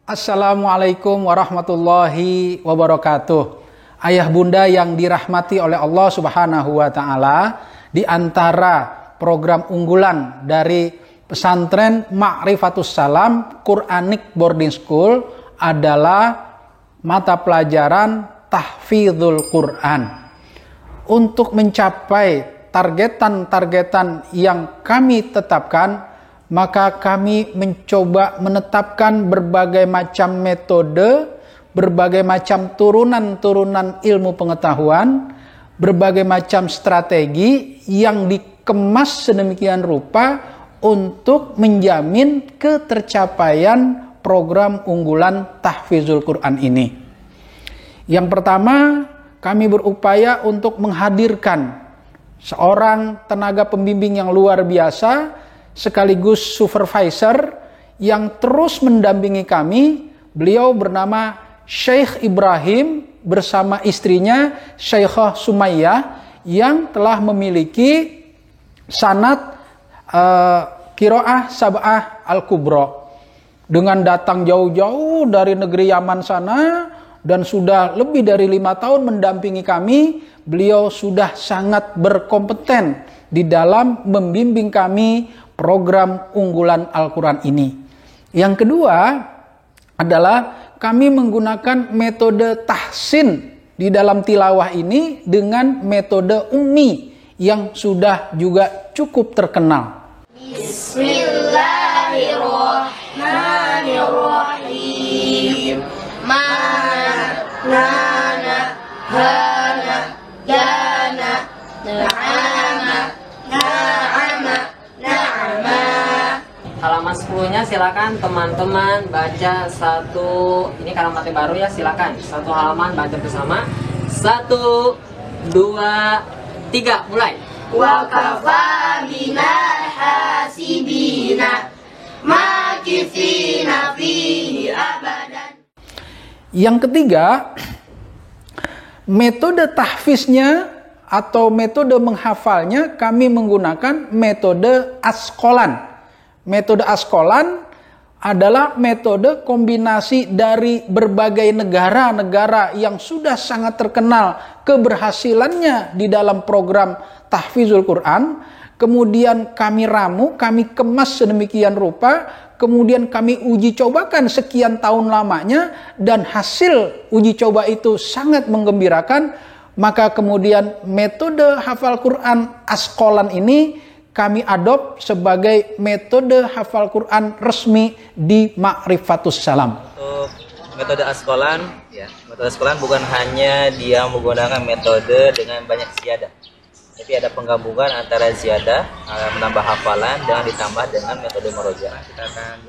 Assalamualaikum warahmatullahi wabarakatuh. Ayah bunda yang dirahmati oleh Allah Subhanahu wa taala, di antara program unggulan dari pesantren Ma'rifatus Salam Quranic Boarding School adalah mata pelajaran Tahfidzul Quran. Untuk mencapai targetan-targetan yang kami tetapkan, maka kami mencoba menetapkan berbagai macam metode, berbagai macam turunan-turunan ilmu pengetahuan, berbagai macam strategi yang dikemas sedemikian rupa untuk menjamin ketercapaian program unggulan Tahfidzul Quran ini. Yang pertama, kami berupaya untuk menghadirkan seorang tenaga pembimbing yang luar biasa sekaligus supervisor yang terus mendampingi kami. Beliau bernama Syekh Ibrahim bersama istrinya Syekhah Sumayyah yang telah memiliki sanad Qiraah Sab'ah Al-Kubra. Dengan datang jauh-jauh dari negeri Yaman sana dan sudah lebih dari 5 tahun mendampingi kami, beliau sudah sangat berkompeten di dalam membimbing kami program unggulan Al-Quran ini. Yang kedua adalah kami menggunakan metode tahsin di dalam tilawah ini dengan metode ummi yang sudah juga cukup terkenal. Bismillahirrahmanirrahim. Mana, nana, hana, yana, na'ama, na'ama, na'ama. Halaman 10-nya silakan teman-teman baca satu. Ini karena materi baru ya, silakan satu halaman baca bersama. 1, 2, 3, mulai. Wa kafa bina hasibina makithina fihi abadan. Yang ketiga, metode tahfiznya atau metode menghafalnya kami menggunakan metode askolan. Metode askolan adalah metode kombinasi dari berbagai negara-negara yang sudah sangat terkenal keberhasilannya di dalam program Tahfidzul Quran. Kemudian kami ramu, kami kemas sedemikian rupa, kemudian kami uji cobakan sekian tahun lamanya, dan hasil uji coba itu sangat menggembirakan. Maka kemudian metode hafal Quran askolan ini kami adopt sebagai metode hafal Quran resmi di Ma'rifatus Salam. Untuk metode askolan, metode askolan bukan hanya dia menggunakan metode dengan banyak ziyadah, tapi ada penggabungan antara ziyadah, menambah hafalan, dengan ditambah dengan metode murojaah. Kita akan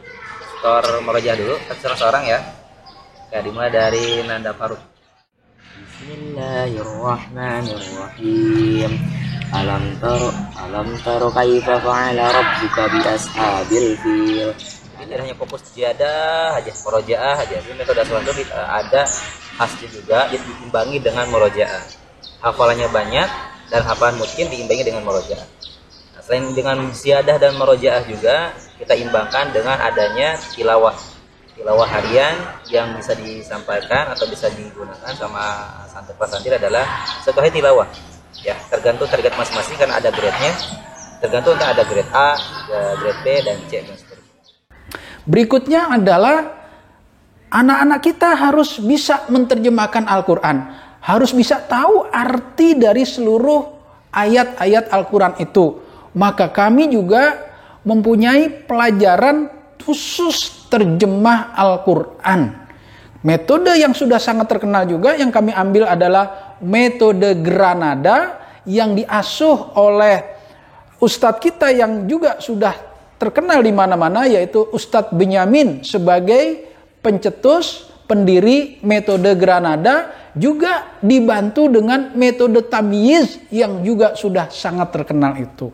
store murojaah dulu, seorang-seorang ya. Dimulai dari Nanda Faruk. Bismillahirrahmanirrahim. Alam taro kaifa fa'ala rabbuka bi ashabil fil. Ini hanya fokus ziyadah aja, murojaah aja. Di metode askolan itu ada khasnya juga, diimbangi dengan murojaah. Hafalannya banyak dan hafalan mungkin diimbangi dengan murojaah. Nah, selain dengan ziyadah dan murojaah juga kita imbangkan dengan adanya tilawah harian yang bisa disampaikan atau bisa digunakan sama santri adalah sesuai tilawah. Ya, tergantung target masing-masing karena ada grade-nya. Tergantung ada grade A, grade B dan C dan seterusnya. Berikutnya adalah anak-anak kita harus bisa menerjemahkan Al-Quran. Harus bisa tahu arti dari seluruh ayat-ayat Al-Quran itu. Maka kami juga mempunyai pelajaran khusus terjemah Al-Quran. Metode yang sudah sangat terkenal juga yang kami ambil adalah metode Granada yang diasuh oleh ustadz kita yang juga sudah terkenal di mana-mana, yaitu Ustadz Benyamin sebagai pencetus pendiri metode Granada, juga dibantu dengan metode tamyiz yang juga sudah sangat terkenal itu.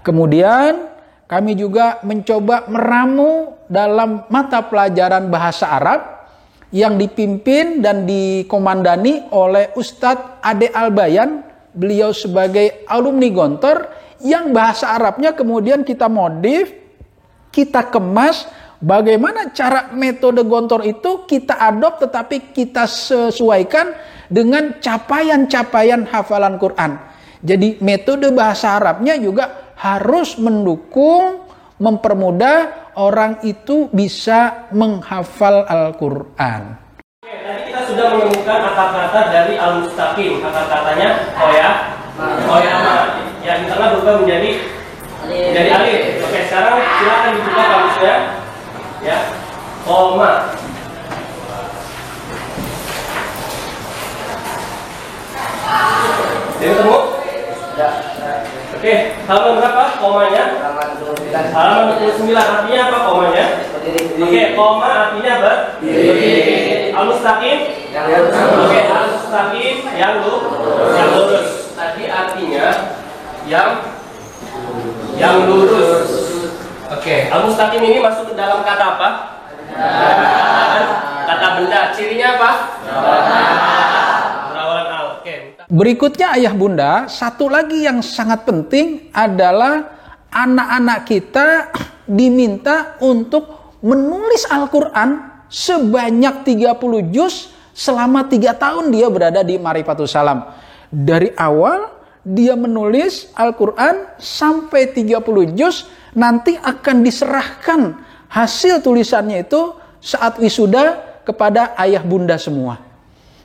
Kemudian kami juga mencoba meramu dalam mata pelajaran bahasa Arab yang dipimpin dan dikomandani oleh Ustadz Ade Albayan. Beliau sebagai alumni Gontor yang bahasa Arabnya kemudian kita modif, kita kemas Bagaimana cara metode gontor itu kita adopt tetapi kita sesuaikan dengan capaian-capaian hafalan Quran. Jadi metode bahasa Arabnya juga harus mendukung, mempermudah orang itu bisa menghafal Al-Quran. Oke, tadi kita sudah menemukan akar kata dari al-mustaqim. Akar katanya koyama. Ya, di tengah berubah menjadi alif. Oke, sekarang silakan dibuka kamusnya. Ya, koma. Jadi ketemu? Ya. Oke, halaman berapa komanya? Halaman 29. Artinya apa komanya? Oke, koma artinya berdiri. Al-mustaqim? Oke, al-mustaqim yang lurus. Tadi artinya yang lurus. Oke, al-mustaqim ini masuk ke dalam kata apa? Kata benda. Cirinya apa? Perawalan al. Oke. Berikutnya ayah bunda, satu lagi yang sangat penting adalah anak-anak kita diminta untuk menulis Al-Quran sebanyak 30 juz selama 3 tahun dia berada di Marifatus Salam. Dari awal dia menulis Al-Quran sampai 30 juz, nanti akan diserahkan hasil tulisannya itu saat wisuda kepada ayah bunda semua.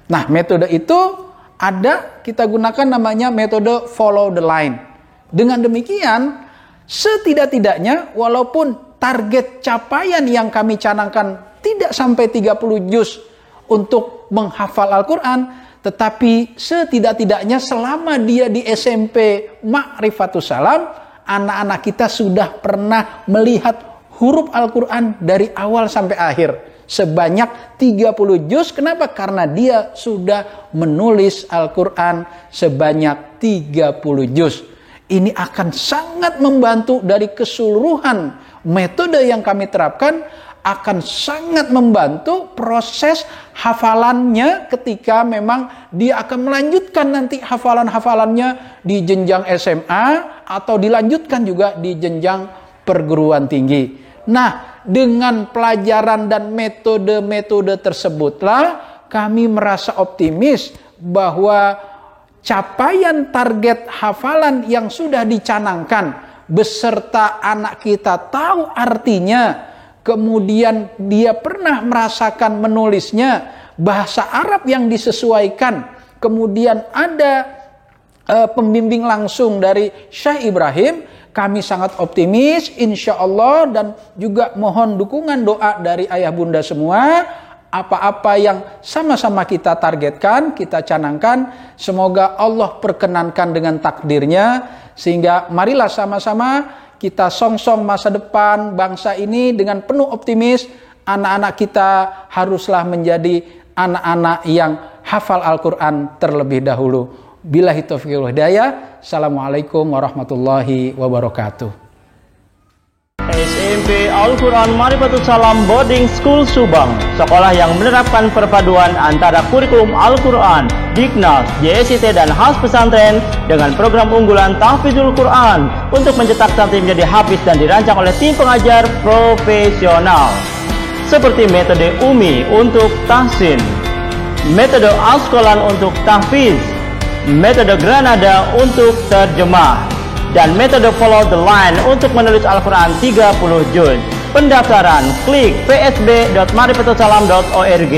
Nah, metode itu ada, kita gunakan namanya metode follow the line. Dengan demikian, setidak-tidaknya walaupun target capaian yang kami canangkan tidak sampai 30 juz untuk menghafal Al-Quran, tetapi setidak-tidaknya selama dia di SMP Ma'rifatus Salam, anak-anak kita sudah pernah melihat huruf Al-Quran dari awal sampai akhir. Sebanyak 30 juz. Kenapa? Karena dia sudah menulis Al-Quran sebanyak 30 juz. Ini akan sangat membantu dari keseluruhan metode yang kami terapkan, akan sangat membantu proses hafalannya ketika memang dia akan melanjutkan nanti hafalan-hafalannya di jenjang SMA atau dilanjutkan juga di jenjang perguruan tinggi. Nah, dengan pelajaran dan metode-metode tersebutlah kami merasa optimis bahwa capaian target hafalan yang sudah dicanangkan beserta anak kita tahu artinya, kemudian dia pernah merasakan menulisnya, bahasa Arab yang disesuaikan, kemudian ada pembimbing langsung dari Syekh Ibrahim, kami sangat optimis insya Allah, dan juga mohon dukungan doa dari ayah bunda semua. Apa-apa yang sama-sama kita targetkan, kita canangkan, semoga Allah perkenankan dengan takdirnya, sehingga marilah sama-sama kita songsong masa depan bangsa ini dengan penuh optimis. Anak-anak kita haruslah menjadi anak-anak yang hafal Al-Quran terlebih dahulu. Billahi taufiq wal hidayah. Assalamualaikum warahmatullahi wabarakatuh. SMP Al-Quran Marifatus Salam Boarding School Subang, sekolah yang menerapkan perpaduan antara kurikulum Al-Quran, Diknas, JSIT dan khas pesantren dengan program unggulan Tahfidzul Quran untuk mencetak santri menjadi hafiz dan dirancang oleh tim pengajar profesional. Seperti metode Umi untuk tahsin, metode Askolan untuk tahfiz, metode Granada untuk terjemah, dan metode follow the line untuk menulis Al-Quran 30 juz. Pendaftaran klik psb.marifatussalam.org.